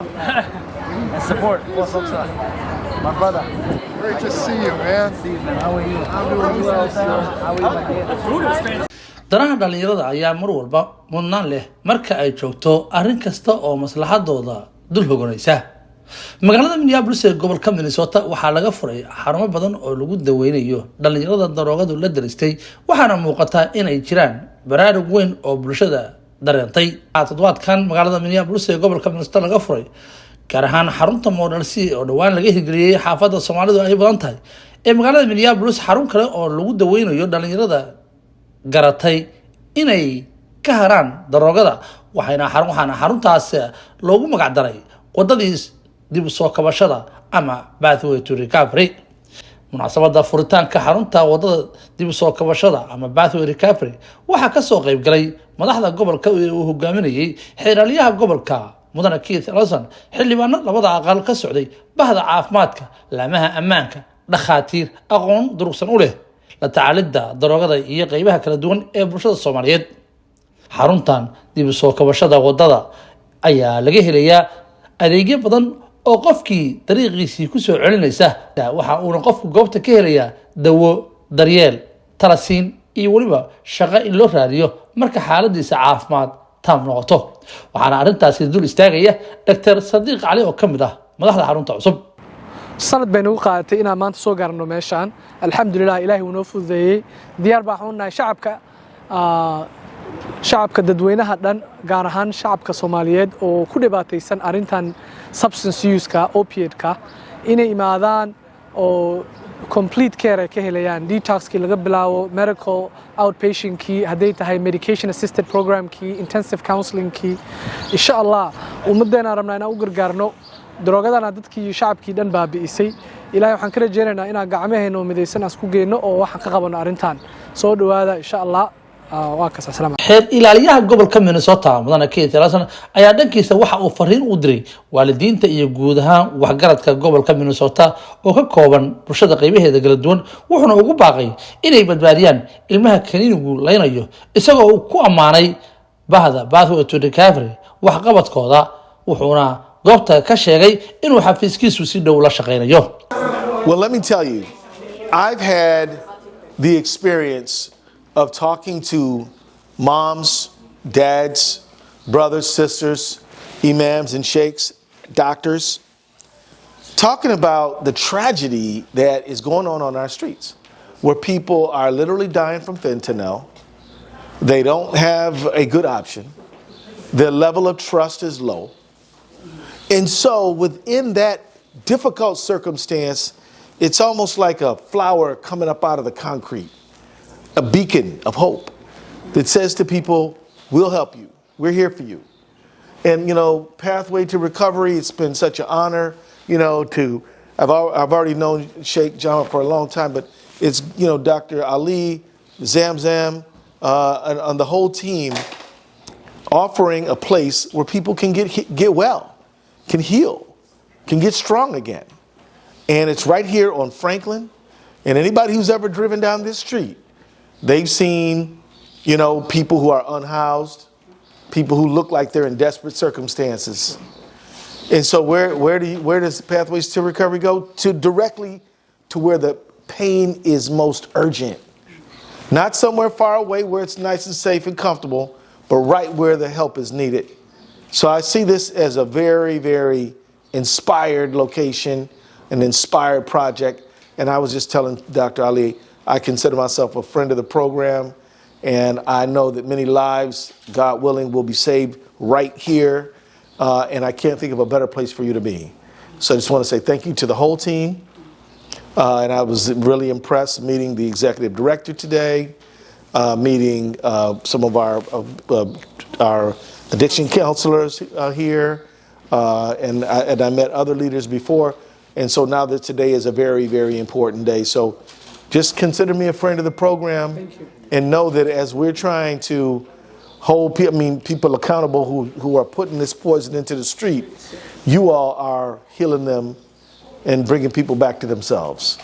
And support. What's up, son? My brother. Great to see you, man. See you, man. How are you? I'm doing well, sir. How are you, my dear? The food is fantastic. danaha dhalinyarada ayaa mar walba mudnaan leh marka ay joogto arrin kasta oo maslaxadooda dul hoganaysa. Magaalada Minneapolis ee gobolka Minnesota waxaa laga furay xarumo badan oo lagu daweynayo dhalinyarada daroogadu la daristay, waxaana muuqata in ay jiraan baraarug weyn oo bulshada dareentay. Toddobaadkan magaalada Minneapolis ee gobolka Minnesota laga furay gaar ahaan xarunta Model C oo dhawaan laga hirgeliyay xaafadda Soomaalidu ay badan tahay. Ee magaalada Minneapolis xarun kale oo lagu daweynayo dhalinyarada garatay inay ka haraan daroogada waxaana xaruntaas loogu magac daray wadadiis dib u soo kabashada ama pathway to recovery. Munaasabada furitaanka xarunta wadada dib u soo kabashada ama pathway recovery waxaa ka soo qayb galay madaxda gobolka uu hogaaminayay xeeraliyaha gobolka mudane Keith Ellison, xildhibaano labada aqal ka socday bahda caafimaadka, laamaha ammaanka, dhakhaatiir aqoon durugsan u leh la tacaalidda daroogada iyo qaybaha kala duwan ee bulshada Soomaaliyeed. Xaruntan dib u soo kabashada wadada ayaa laga helayaa adeegyo badan oo qofkii dariiqiisii ku soo celinaysa. Waxa uu qofku goobta ka helayaa dawo, daryeel, talasiin iyo waliba shaqo in loo raadiyo marka xaaladiisa caafimaad taam noqoto. Waxaana arrintaasi dul istaagaya Dr. Sadiq Ali oo kamid ah madaxda xarunta cusub. sanad baynu u qaadatay inaan maanta soo gaarno meeshaan. alxamdulilah ilaahay wuu noo fududeeyey. diyaar baan u nahay shacabka dadweynaha dhan, gaar ahaan shacabka Soomaaliyeed oo ku dhibaataysan arrintan substance use-ka, opiate-ka, inay imaadaan oo complete care ay ka helayaan. detox-kii laga bilaabo medical outpatient-kii, hadday tahay medication assisted program-kii, intensive counseling-kii. insha allah ummaddeena rabnaa inaan u gargaarno. daroogadana dadkii shacabkii dhan baabi'isay. ilaahay waxaan ka rajeynaynaa inaan gacmaheena midaysan isku geyno oo waxaan ka qabano arrintan. soo dhawaada insha allah. waa kaas salaam. xeer ilaaliyaha gobolka Minnesota mudane Keith Ellison ayaa dhankiisa waxa uu fariin u diray waalidiinta iyo guud ahaan waxgaradka gobolka Minnesota oo ka kooban bulshada qaybaheeda kala duwan, wuxuuna ugu baaqay inay badbaadiyaan ilmaha kaniinigu leynayo, isagoo uu ku ammaanay bahda pathway to recovery waxqabadkooda, wuxuuna goobta ka sheegay inuu xafiiskiisu si dhow la shaqeynayo. Well, let me tell you, I've had the experience of talking to moms, dads, brothers, sisters, imams and sheikhs, doctors, talking about the tragedy that is going on our streets, where people are literally dying from fentanyl. They don't have a good option. Their level of trust is low. And so within that difficult circumstance, it's almost like a flower coming up out of the concrete, a beacon of hope that says to people, we'll help you. We're here for you. And, Pathway to Recovery, it's been such an honor, I've already known Sheikh Jama for a long time, but it's, Dr. Ali, Zamzam, and the whole team offering a place where people can get well, can heal, can get strong again. And it's right here on Franklin. And anybody who's ever driven down this street, they've seen, people who are unhoused, people who look like they're in desperate circumstances. And so where does Pathways to Recovery go? Directly to where the pain is most urgent. Not somewhere far away where it's nice and safe and comfortable, but right where the help is needed. So I see this as a very, very inspired location, an inspired project. And I was just telling Dr. Ali, I consider myself a friend of the program, and I know that many lives, God willing, will be saved right here. And I can't think of a better place for you to be. So I just want to say thank you to the whole team. And I was really impressed meeting the executive director today, meeting some of our addiction counselors here, and I met other leaders before. And so now that today is a very, very important day. So just consider me a friend of the program. Thank you. And know that as we're trying to hold people accountable who are putting this poison into the street, you all are healing them and bringing people back to themselves.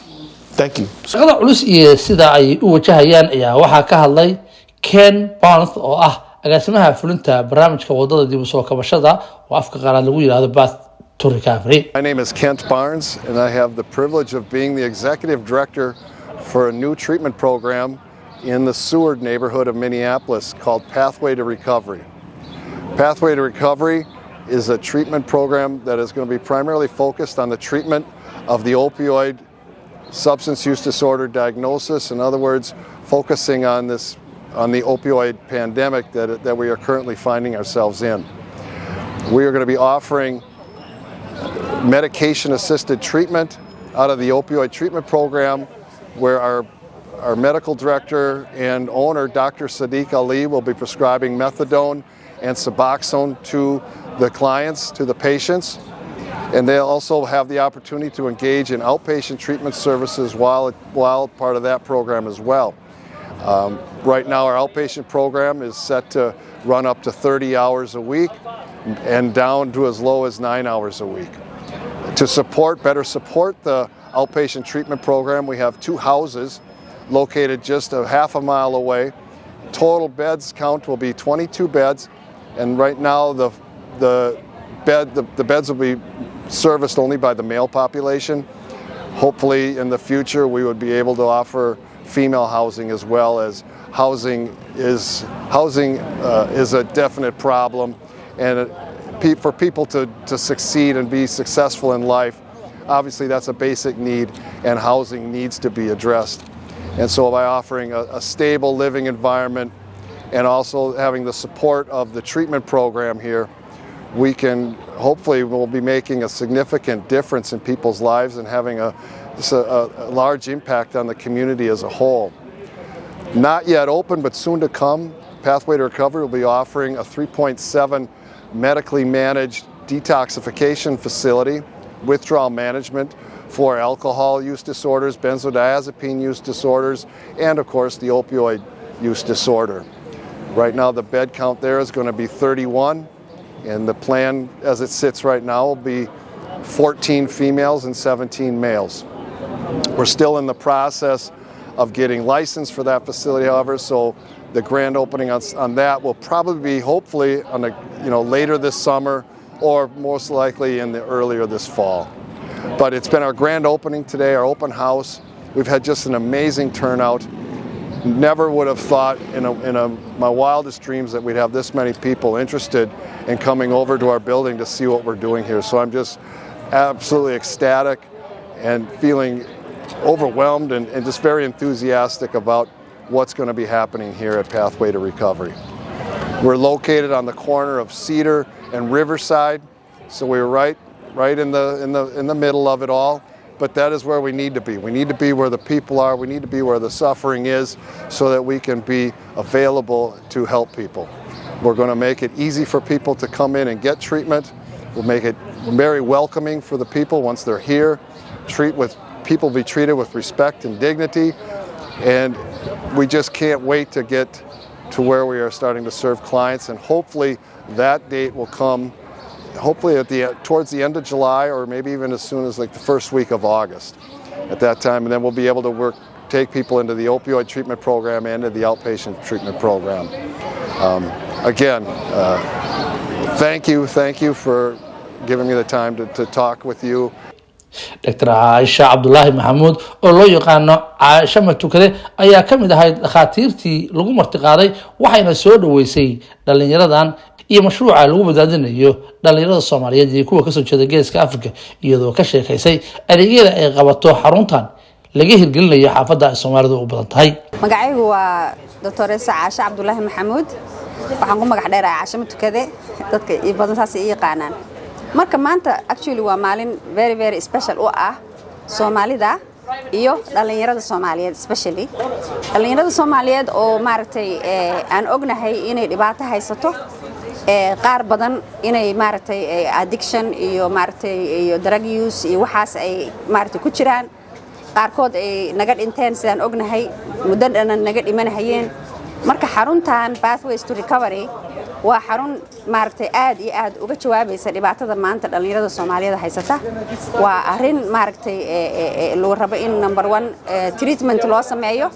Thank you. shaqada culus iyo sida ay u wajahayaan ayaa waxaa ka hadlay Ken Barnes oo ah agaasimaha fulinta barnaamijka wadada dib u soo kabashada oo afka qalaad lagu yiraahdo Path to Recovery. My name is Kent Barnes, and I have the privilege of being the executive director for a new treatment program in the Seward neighborhood of Minneapolis called Pathway to Recovery. Pathway to Recovery is a treatment program that is going to be primarily focused on the treatment of the opioid substance use disorder diagnosis. In other words, focusing on the opioid pandemic that we are currently finding ourselves in. We are going to be offering medication-assisted treatment out of the opioid treatment program, where our medical director and owner, Dr. Sadiq Ali, will be prescribing methadone and Suboxone to the clients, to the patients. And they'll also have the opportunity to engage in outpatient treatment services while part of that program as well. Right now, our outpatient program is set to run up to 30 hours a week and down to as low as 9 hours a week. To better support the outpatient treatment program, we have 2 houses located just a half a mile away. Total beds count will be 22 beds, and right now the beds will be serviced only by the male population. Hopefully in the future we would be able to offer female housing as well, as housing is a definite problem, and for people to succeed and be successful in life, obviously that's a basic need, and housing needs to be addressed. And so by offering a stable living environment and also having the support of the treatment program here, we can hopefully will be making a significant difference in people's lives and having a large impact on the community as a whole. Not yet open, but soon to come, Pathway to Recovery will be offering a 3.7 medically managed detoxification facility, withdrawal management for alcohol use disorders, benzodiazepine use disorders, and of course the opioid use disorder. Right now the bed count there is going to be 31, and the plan as it sits right now will be 14 females and 17 males. We're still in the process of getting licensed for that facility, however, so the grand opening on that will probably be hopefully later this summer, or most likely earlier this fall. But it's been our grand opening today, our open house. We've had just an amazing turnout. Never would have thought in my wildest dreams that we'd have this many people interested in coming over to our building to see what we're doing here. So I'm just absolutely ecstatic and feeling overwhelmed and just very enthusiastic about what's going to be happening here at Pathway to Recovery. We're located on the corner of Cedar and Riverside, so we're right in the middle of it all. But that is where we need to be. We need to be where the people are. We need to be where the suffering is, so that we can be available to help people. We're going to make it easy for people to come in and get treatment. We'll make it very welcoming for the people once they're here. People be treated with respect and dignity. And we just can't wait to get to where we are starting to serve clients. And hopefully that date will come hopefully towards the end of July, or maybe even as soon as like the first week of August at that time. And then we'll be able to take people into the opioid treatment program and into the outpatient treatment program. Again, thank you for giving me the time to talk with you. Dr. Aisha Abdullahi Mahmoud oo loo yaqaano Aisha Matukade ayaa ka mid ahayd dhakhaatiirtii lagu martiqaaday waxayna soo dhaweysay dhalinyaradan iyo mashruuca lagu badbaadinayo dhalinyarada Soomaaliyeed iyo kuwa ka soo jeeda Geeska Afrika iyadoo ka sheekaysay adeegyada ay qabato xaruntan laga hirgelinayo xaafadda ay Soomaalidu u badan tahay. Magacaygu waa Dr. Aisha Abdullahi Mahmoud, waxaan ku magac dheerahay Aisha Matukade, dadka iyo badan saas ay yaqaanaan. Marka maanta actually waa maalin very special oo ah Soomaalida iyo dhalinyarada Soomaaliyeed, especially dhalinyarada Soomaaliyeed oo maaragtay aan ognahay inay dhibaato haysato qaar badan inay maaragtay addiction iyo maaragtay iyo drug use iyo waxaas ay maaragtay ku jiraan, qaarkood ay naga dhinteen sidaan ognahay muddo dhan naga dhimanayeen. Marka xaruntan Pathways to Recovery waa xarun maaragtay aad iyo aad uga jawaabaysa dhibaatada maanta dhalinyarada Soomaaliyeed haysata waa arin maaragtay loo rabo in number 1 treatment loo sameeyo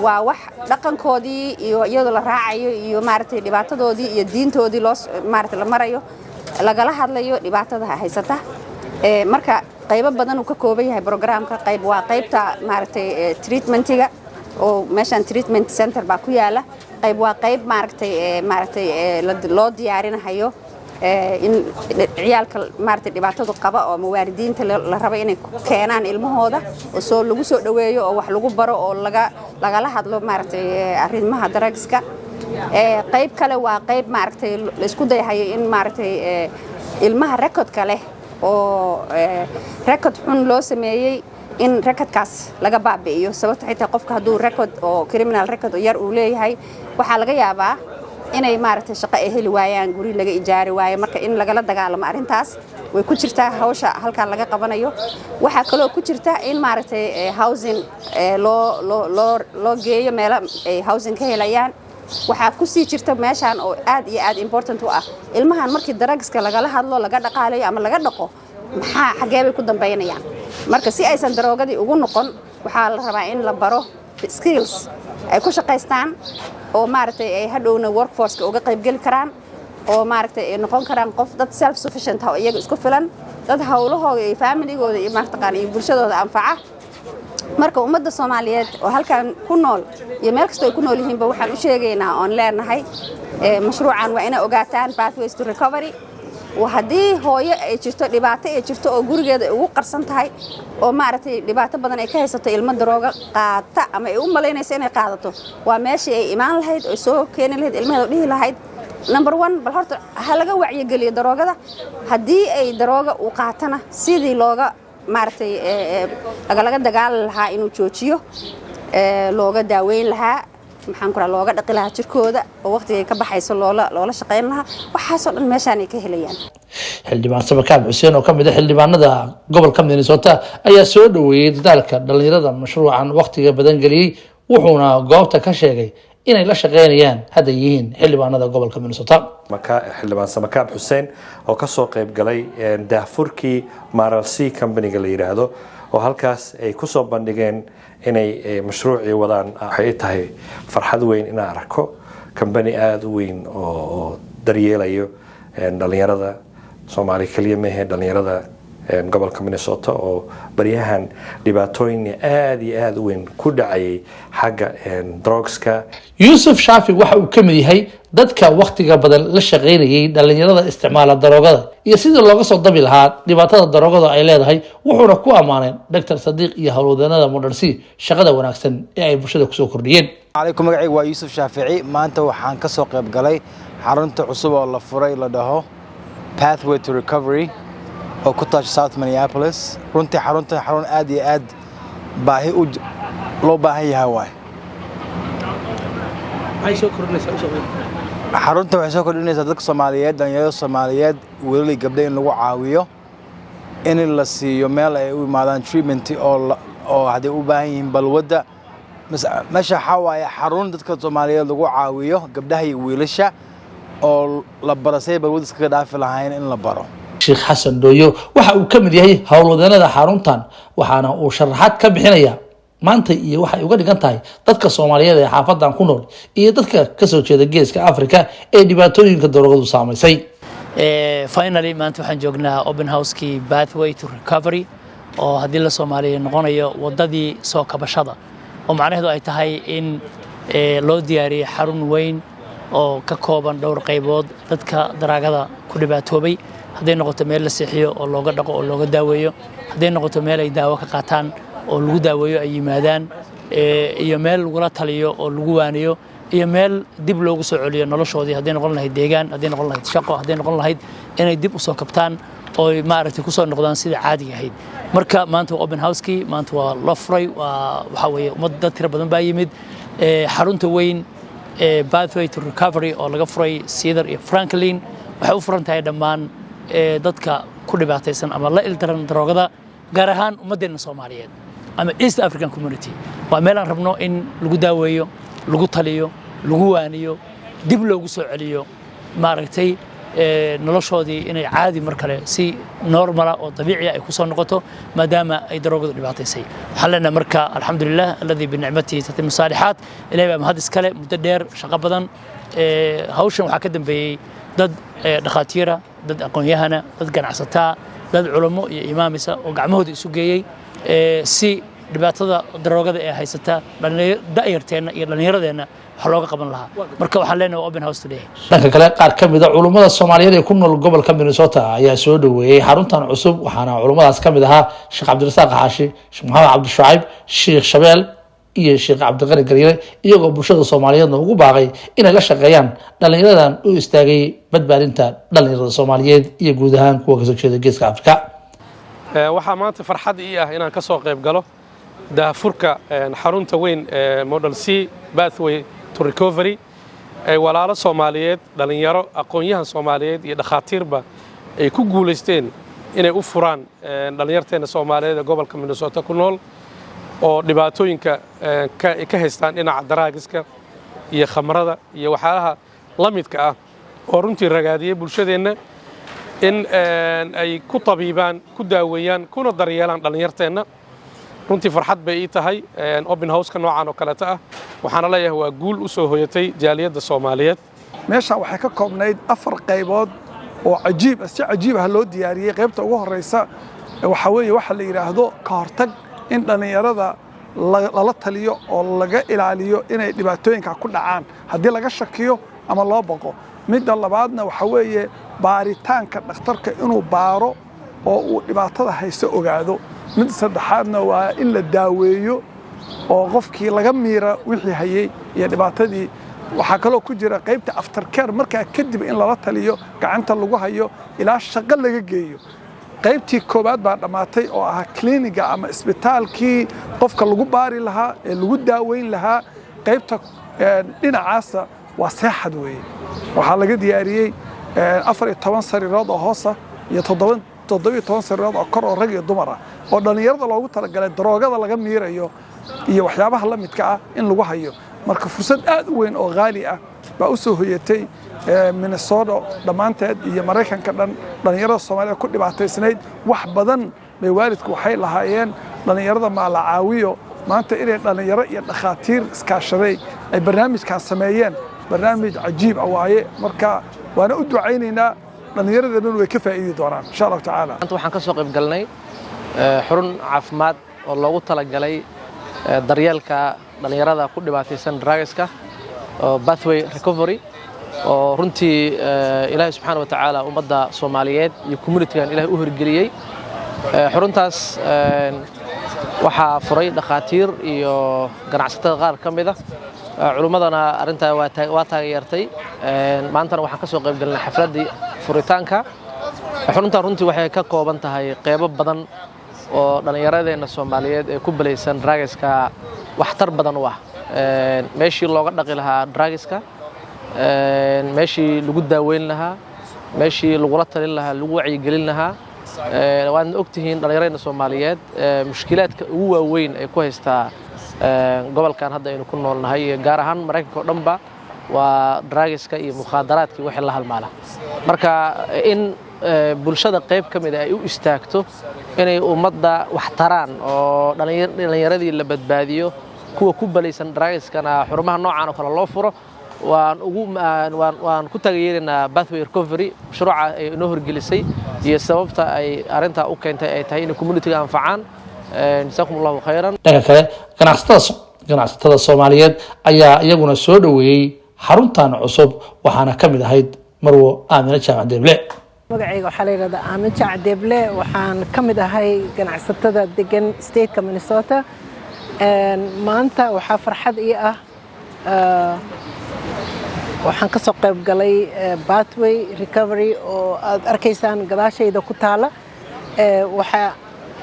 waa wax dhaqankoodii iyo iyadoo la raacayo iyo maaragtay dhibaatadoodii iyo diintoodii loo maaragtay la marayo lagala hadlayo dhibaatada haysata marka qaybo badan uu ka kooban yahay programka qayb waa qaybta maaragtay treatmentiga oo meeshan treatment center baa ku yaala qayb waa qayb maaragtay loo diyaarinayo in ciyaalka maaragtay dhibaatadu qaba oo mawaalidiinta la rabo inay keenaan ilmahooda oo soo lagu soo dhaweeyo oo wax lagu baro oo lagala hadlo maaragtay arrimaha drugska qayb kale waa qayb maaragtay la isku dayahay in maaragtay ilmaha recordka leh oo record xun loo sameeyay in recordkaas laga baabi'iyo sababta xitaa qofka haduu record oo criminal record yar uu leeyahay waxa laga yaabaa inay maaragtay shaqo ay heli waayaan guri laga ijaari waayo marka in lagala dagaalamo arintaas way ku jirtaa hawsha halka laga qabanayo waxa kale oo ku jirta in maaragtay housing loo geeyo meel ay housing ka helayaan waxa ku sii jirta meeshan oo aad iyo aad important u ah ilmahan markii drugska lagala hadlo laga dhaqaaleeyo ama laga dhaqo maxaa xagee bay ku dambeynayaan marka si aysan daroogadii ugu noqon waxa la rabaa in la baro skills ay ku shaqeystaan oo maaragtay ay hadhowna workforce uga qayb gali karaan oo maaragtay ay noqon karaan qof dad self sufficient ah iyaga isku filan dad hawlahooda iyo family-gooda iyo maartaqaan iyo bulshadooda anfaca marka ummadda Soomaaliyeed oo halkan ku nool iyo meel kasta ay ku nool yihiin waxaan u sheegaynaa on leenahay mashruucan waa inay ogaataan pathways to recovery وهدي هوي jirto dhibaato ay jirto oo gurigeeda ugu qarsan tahay oo maaragtay dhibaato badan ay ka haysato ilmo darooga qaata ama ay u maleynayso inay qaadato waa meeshii ay imaan lahayd oo soo keenin lahayd ilmaheeda dhihi lahayd number 1 bal horta halaga wacyi galiyo daroogada hadii ay darooga u qaatana sidii looga maaragtay laga dagaalan lahaa inuu joojiyo looga daaweyn lahaa maxaan ku looga dhaqi lahaa jirkooda oo waqtiga ka baxayso loola shaqeyn lahaa waxa soo dhan meeshaan ay ka helayaan xildhibaan Sabakaab Xuseen oo kamid ah xildhibaanada gobolka Minnesota ayaa soo dhaweeyay dadaalka dhalinyarada mashruucan waqtiga badan galiyay wuxuuna goobta ka sheegay inay la shaqeynayaan hadda yihiin xildhibaanada gobolka Minnesota xildhibaan Sabakaab Xuseen oo ka soo qayb galay daafurkii Maralsi company-ga la yiraahdo oo halkaas ay ku soo bandhigeen inay mashruuci wadaan waxay tahay farxad weyn in aan arko company aad u weyn oo daryeelayo dhalinyarada Soomaali kaliya ma aha dhalinyarada gobolka Minnesota oo bariyahan dhibaatooyin aad iyo aad u weyn ku dhacay xagga drugska Yusuf Shafi waxa uu kamid yahay dadka waqtiga badan la shaqeynayay dhalinyarada isticmaala daroogada iyo sidii looga soo dabi lahaa dhibaatada daroogada ay leedahay wuxuuna ku amaanay Dr. Sadiq iyo hawlwadanada Mudarsi shaqada wanaagsan ee ay bulshada ku soo kordhiyeen عليكم magacaygu waa Yusuf Shafici maanta waxaan ka soo qayb galay xarunta cusub oo la furay la dhaho Pathway to Recovery oo ku taashay South Minneapolis runtii xarun aad iyo aad baahi loo baahan yahay waay xarunta waxay soo kordhinaysaa dadka Soomaaliyeed dhalinyarada Soomaaliyeed weli gabdhaha in lagu caawiyo in la siiyo meel ay u imaadaan treatment oo hadii u baahan yihiin balwada meesha xawaaya xarun dadka Soomaaliyeed lagu caawiyo gabdhaha iyo wiilasha oo la barasay balwada iska dhaafi lahayn in la baro Sheikh Xasan Dooyo waxa uu kamid yahay hawlwadanada xaruntan waxaana uu sharaxaad ka bixinaya maanta iyo waxay uga dhigan tahay dadka Soomaaliyeed ee xaafadan ku nool iyo dadka ka soo jeeda geeska Afrika ee dhibaatooyinka daroogadu saameysay finally maanta waxaan joognaa open house-kii Pathway to Recovery oo hadii la Soomaaliyeed noqonayo wadadii soo kabashada oo macnaheedu ay tahay in loo diyaariyay xarun weyn oo ka kooban dhowr qaybood dadka daraagada ku dhibaatoobay haday noqoto meel la seexiyo oo looga dhaqo oo looga daaweeyo haday noqoto meel ay daawo ka qaataan oo lagu daaweeyo ay yimaadaan iyo meel lagu la taliyo oo lagu waaniyo iyo meel dib loogu soo celiyo noloshoodii haday noqon lahayd deegaan haday noqon lahayd shaqo haday noqon lahayd inay dib u soo kabtaan oo maaragtay ku soo noqdaan sida caadiga ahayd marka maanta waa open house-kii maanta waa la furay waxa weeye ummadda tiro badan baa yimid xarunta weyn Pathway to Recovery oo laga furay Cedar iyo Franklin waxay u furan tahay dhammaan dadka ku dhibaataysan ama la ildaran daroogada gaar ahaan ummadeena Soomaaliyeed ama East African Community waa meel aan rabno in lagu daaweeyo lagu taliyo lagu waaniyo dib loogu soo celiyo maaragtay noloshoodii inay caadi mar kale si normala oo dabiici ah ay ku soo noqoto maadaama ay daroogadu dhibaataysay waxaan leenahay marka alxamdulilah alladii binicmatihi tatimu saalixaat ilaahay baa mahad iskale muddo dheer shaqo badan hawshan waxaa ka dambeeyey dad dhakhaatiira dad aqoon-yahana dad ganacsataa dad culamo iyo imaamisa oo gacmahooda isu geeyey si dhibaatada daroogada ee haysata da'yarteenna iyo dhallinyaradeenna wax looga qaban lahaa marka waxaan leenahay open house today dhanka kale qaar ka mid ah culimada Soomaaliyeed ee ku nool gobolka Minnesota ayaa soo dhaweeyay xaruntan cusub waxaana culimadaas ka mid ahaa Sheekh Cabdirasaaq Xaashi Sheekh Maxamed Cabdi Shucayb Sheekh Shabeel iyo Sheekh Cabdiqani Gariire iyagoo bulshada Soomaaliyeedna ugu baaqay inay la shaqeeyaan dhalinyaradan u istaagay badbaadinta dhalinyarada Soomaaliyeed iyo guud ahaan kuwa ka soo jeeda Geeska Afrika waxaa maanta farxad ii ah inaan ka soo qayb galo daafurka xarunta weyn ee Model C Pathway to Recovery ay walaalo Soomaaliyeed dhalinyaro aqoon-yahan Soomaaliyeed iyo dhakhaatiirba ay ku guuleysteen inay u furaan dhalinyarteena Soomaaliyeed ee gobolka Minnesota ku nool oo dhibaatooyinka ka haystaan dhinaca daraagiska iyo khamrada iyo waxyaalaha la midka ah oo runtii ragaadiyay bulshadeenna in ay ku tabiibaan ku daaweeyaan kuna daryeelaan dhalinyarteena runtii farxad bay ii tahay open house-ka noocan oo kaleeta ah waxaana leeyahay waa guul u soo hoyatay jaaliyadda Soomaaliyeed meeshan waxay ka koobnayd 4 qaybood oo si cajiib ah loo diyaariyay qaybta ugu horeysa waxa weeye waxa la yiraahdo ka hortag in dhalinyarada lala taliyo oo laga ilaaliyo inay dhibaatooyinka ku dhacaan haddii laga shakiyo ama loo baqo midda labaadna waxa weeye baaritaanka dhakhtarka inuu baaro oo uu dhibaatada haysto ogaado mid saddexaadna waa in la daaweeyo oo qofkii laga miira wixii hayay iyo dhibaatadii waxaa kaloo ku jira qaybta aftercare markaa kadib in lala taliyo gacanta lagu hayo ilaa shaqo laga geeyo qaybtii koobaad baa dhammaatay oo ah kliniga ama isbitaalkii qofka lagu baari lahaa ee lagu daaweyn lahaa qaybta dhinacaasa waa seexad weeye waxaa laga diyaariyey 14 sariirood oo hoosa iyo 17 sariirood oo kor oo rag iyo dumar ah oo dhalinyarada loogu talagalay daroogada laga miirayo iyo waxyaabaha la midka ah in lagu hayo marka fursad aad u weyn oo qaali ah baa u soo hoyatay Minnesota dhamaanteed iyo Mareykanka dhan dhalinyarada Soomaaliyeed ku dhibaataysnayd wax badan bay waalidku waxay lahaayeen dhalinyarada ma la caawiyo maanta inay dhalinyaro iyo dhakhaatiir iskaashaday ay barnaamijkan sameeyeen barnaamij cajiib ah waaye marka waana u ducaynaynaa dhalinyarada way ka faa'iidi doonaan insha Allah taala maanta waxaan ka soo qayb galnay xarun caafimaad oo loogu talagalay daryeelka dhalinyarada ku dhibaataysan drugska oo Pathway Recovery oo runtii Ilaahay subxaanahu wa ta'ala ummadda Soomaaliyeed iyo community-gan Ilaahay u hirgeliyay xaruntaas waxaa furay dhakhaatiir iyo ganacsatada qaar ka mid ah culimadana arintaa waa taageertay maantana waxaan ka soo qayb galnay xafladii furitaanka xarunta runtii waxay ka kooban tahay qaybo badan oo dhalinyaradeena Soomaaliyeed ee ku balaysan drugska waxtar badan u ah meeshii looga dhaqi lahaa drugska meeshii lagu daaweyn lahaa meeshii lagu la talin lahaa lagu wacyigelin lahaa waan ogtihiin dhalinyarada Soomaaliyeed mushkilaadka ugu waaweyn ay ku haystaa gobolkan hadda aynu ku noolnahay gaar ahaan Mareykanka oo dhanba waa drugska iyo mukhaadaraadka wixii la halmaala marka in bulshada qayb kamid ah ay u istaagto inay ummadda wax taraan oo dhalinyaradii la badbaadiyo kuwa ku balaysan drugskana xurumaha noocan oo kale loo furo waan ku taageerinaa Pathway Recovery mashruuca ay inoo horgelisay iyo sababta ay arinta u keentay ay tahay in community-ga anfacaan jazakumullahu khayran dhanka kale ganacsatada Soomaaliyeed ayaa iyaguna soo dhaweeyay xaruntan cusub waxaana ka mid ahayd Marwo Aamina Jaamac Deeble magacayga waxaa la yiraahdaa Aamina Jaamac Deeble waxaan ka mid ahay ganacsatada degan state-ka Minnesota maanta waxaa farxad ii ah waxaan ka soo qayb galay Pathway Recovery oo aad arkaysaan gadaashayda ku taala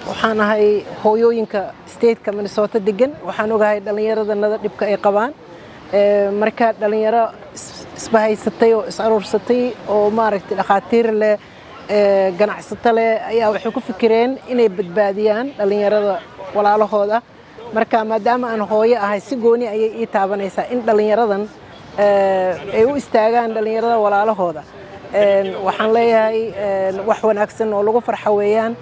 waxaan ahay hooyooyinka state-ka Minnesota degan waxaan ogahay dhalinyarada dhibka ay qabaan marka dhalinyaro isbahaysatay oo is aruursatay oo maaragtay dhakhaatiir leh ganacsato leh ayaa waxay ku fikireen inay badbaadiyaan dhalinyarada walaalahooda marka maadaama aan hooyo ahay si gooni ayay ii taabanaysaa in dhalinyaradan ay u istaagaan dhalinyarada walaalahooda waxaan leeyahay wax wanaagsan oo lagu farxo weeyaan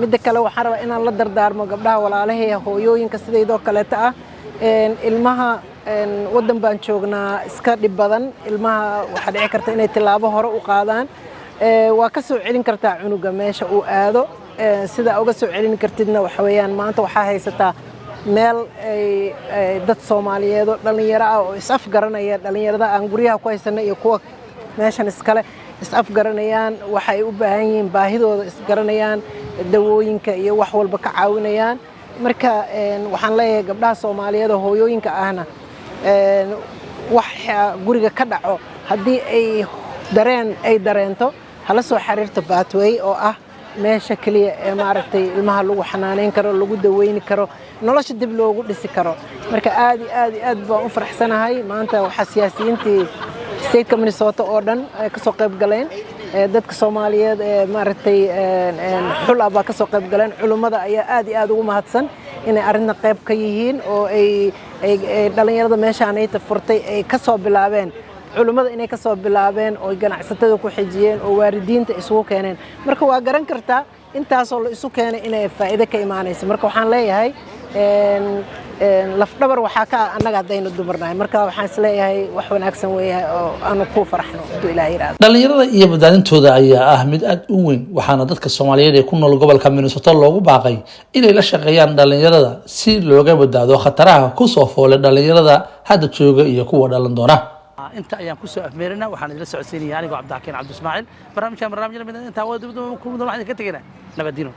midda kale waxaan rabaa inaan la dardaarmo gabdhaha walaalahay hooyooyinka sidaydoo kaleeta ah ilmaha waddan baan joognaa iska dhib badan ilmaha waxaa dhici karta inay tilaabo hore u qaadaan waa ka soo celin kartaa cunuga meesha uu aado sida uga soo celin kartidna waxa weeyaan maanta waxaa haysataa meel ay dad Soomaaliyeed oo dhalinyaro ah oo is-af garanaya dhalinyarada aan guryaha ku haysanay iyo kuwa meeshan iskale is-af garanayaan waxay u baahan yihiin baahidooda is garanayaan dawooyinka iyo wax walba ka caawinayaan marka waxaan leeyahay gabdhaha Soomaaliyeed oo hooyooyinka ahna wax guriga ka dhaco haddii ay dareento hala soo xiriirto Pathway oo ah meesha kaliya ee maaragtay ilmaha lagu xanaaneyn karo lagu daweyn karo nolosha dib loogu dhisi karo marka aad baan u faraxsanahay maanta waxa siyaasiyiintii state Minnesota oo dhan ay ka soo qayb galeen dadka Soomaaliyeed ee maaragtay xulaba ka soo qayb galeen culimada ayaa aad ugu mahadsan inay arrinta qayb ka yihiin oo ay dhalinyarada meeshaan ay furtay ay ka soo bilaabeen culimada inay ka soo bilaabeen oo ganacsatada ku xijiyeen oo waalidiinta isugu keeneen marka waa garan kartaa intaasoo la isu keenay inay faa'iido ka imaanayso marka waxaan leeyahay laf dhabar waxaa ka annaga hadaynu dumarnahay marka waxaan is leeyahay wax wanaagsan weeyahay oo aanu ku farxno intuu ilaahay yiraahdo dhalinyarada iyo badbaadintooda ayaa ah mid aad u weyn waxaana dadka Soomaaliyeed ee ku nool gobolka Minnesota loogu baaqay inay la shaqeeyaan dhalinyarada si looga badbaado khataraha ku soo foolay dhalinyarada hadda jooga iyo kuwa dhalan doona inta ayaan ku soo afmeerina waxaan idin socodsiinaya aniga Cabdi Xakiin Cabdi Ismaaciil barnaamijka mid inta wada ku muddo waxaan ka tagaynaa nabadino